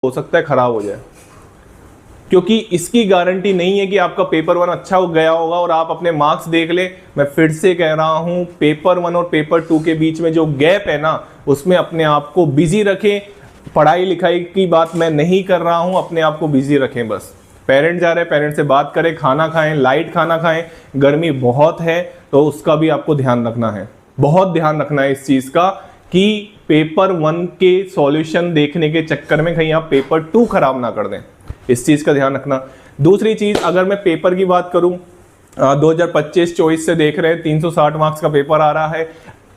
हो सकता है खराब हो जाए, क्योंकि इसकी गारंटी नहीं है कि आपका पेपर 1 अच्छा हो गया होगा और आप अपने मार्क्स देख ले। मैं फिर से कह रहा हूं, पेपर 1 और पेपर 2 के बीच में जो गैप है ना, उसमें अपने आप को बिजी रखें। पढ़ाई लिखाई की बात मैं नहीं कर रहा हूं, अपने आप को बिजी रखें बस। पेरेंट्स जा रहे हैं, पेरेंट्स से बात करें, खाना खाएं, लाइट खाना खाएं। गर्मी बहुत है तो उसका भी आपको ध्यान रखना है, बहुत ध्यान रखना है इस चीज का कि पेपर 1 के सॉल्यूशन देखने के चक्कर में कहीं आप पेपर 2 खराब ना कर दें, इस चीज का ध्यान रखना। दूसरी चीज, अगर मैं पेपर की बात करूं, 2025-24 से देख रहे हैं 360 मार्क्स का पेपर आ रहा है।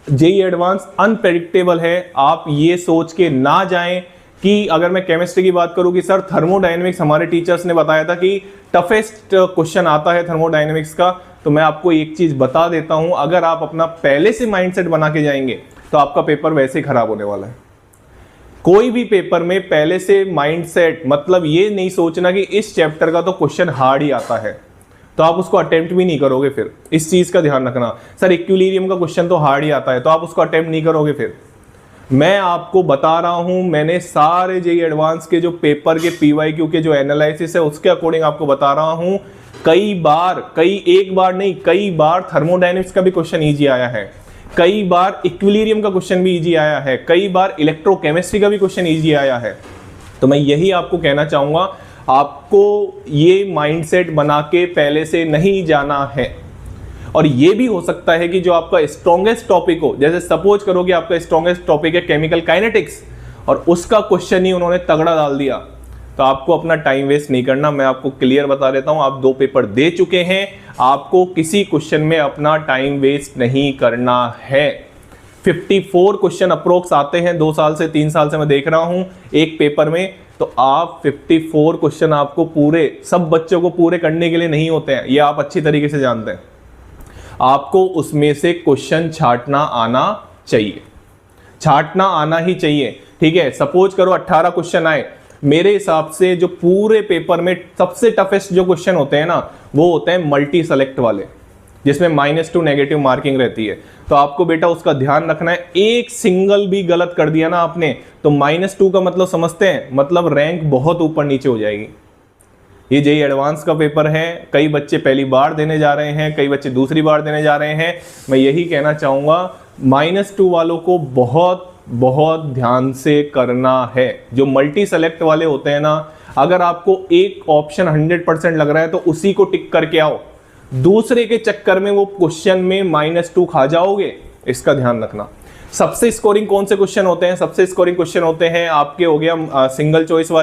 जेईई एडवांस अनप्रेडिक्टेबल है, आप ये सोच के ना जाएं कि अगर मैं केमिस्ट्री की बात करूं कि सर थर्मोडायनेमिक्स हमारे टीचर्स ने बताया था कि टफेस्ट क्वेश्चन आता है थर्मोडायनेमिक्स का, तो मैं आपको एक चीज बता देता हूं, अगर आप अपना पहले से माइंडसेट बना के जाएंगे तो आपका पेपर वैसे ही खराब होने वाला है। कोई भी पेपर में पहले से माइंडसेट, मतलब ये नहीं सोचना कि इस चैप्टर का तो क्वेश्चन हार्ड ही आता है तो आप उसको अटेम्प्ट भी नहीं करोगे, फिर इस चीज का ध्यान रखना। सर इक्विलिब्रियम का क्वेश्चन तो हार्ड ही आता है तो आप उसको अटेम्प्ट नहीं करोगे। फिर मैं आपको बता रहा हूं, मैंने सारे जेईई एडवांस के जो पेपर के पीवाईक्यू के जो एनालिसिस है उसके अकॉर्डिंग आपको बता रहा हूं, एक बार नहीं, कई बार थर्मोडायनेमिक्स का भी क्वेश्चन ईजी आया है, कई बार इक्विलिब्रियम का क्वेश्चन भी इजी आया है, कई बार इलेक्ट्रोकेमिस्ट्री का भी क्वेश्चन इजी आया है। तो मैं यही आपको कहना चाहूंगा, आपको ये माइंडसेट बना के पहले से नहीं जाना है। और ये भी हो सकता है कि जो आपका स्ट्रॉन्गेस्ट टॉपिक हो, जैसे सपोज करो कि आपका स्ट्रॉन्गेस्ट टॉपिक है केमिकल काइनेटिक्स और उसका क्वेश्चन ही उन्होंने तगड़ा डाल दिया, तो आपको अपना टाइम वेस्ट नहीं करना। मैं आपको क्लियर बता देता हूं, आप 2 पेपर दे चुके हैं, आपको किसी क्वेश्चन में अपना टाइम वेस्ट नहीं करना है। 54 क्वेश्चन अप्रोक्स आते हैं 2 साल से 3 साल से मैं देख रहा हूं एक पेपर में, तो आप 54 क्वेश्चन आपको पूरे, सब बच्चों को पूरे करने के लिए नहीं होते हैं, ये आप अच्छी तरीके से जानते हैं। आपको उसमें से क्वेश्चन छांटना आना चाहिए, छांटना आना ही चाहिए, ठीक है। सपोज करो 18 क्वेश्चन आए, मेरे हिसाब से जो पूरे पेपर में सबसे टफेस्ट जो क्वेश्चन होते हैं ना, वो होते हैं मल्टी सेलेक्ट वाले, जिसमें -2 नेगेटिव मार्किंग रहती है। तो आपको बेटा उसका ध्यान रखना है, एक सिंगल भी गलत कर दिया ना आपने तो -2 का मतलब समझते हैं, मतलब रैंक बहुत ऊपर नीचे हो जाएगी। ये जेईई एडवांस का पेपर है, कई बच्चे पहली बार देने जा रहे हैं, कई बच्चे दूसरी बार देने जा रहे हैं। मैं यही कहना चाहूंगा, -2 वालों को बहुत बहुत ध्यान से करना है। जो मल्टी सेलेक्ट वाले होते हैं ना, अगर आपको एक ऑप्शन 100% लग रहा है तो उसी को टिक करके आओ, दूसरे के चक्कर में वो क्वेश्चन में -2 खा जाओगे, इसका ध्यान रखना। सबसे स्कोरिंग कौन से क्वेश्चन होते हैं? सबसे स्कोरिंग क्वेश्चन होते हैं आपके, हो गया सिंगल चॉइस वाले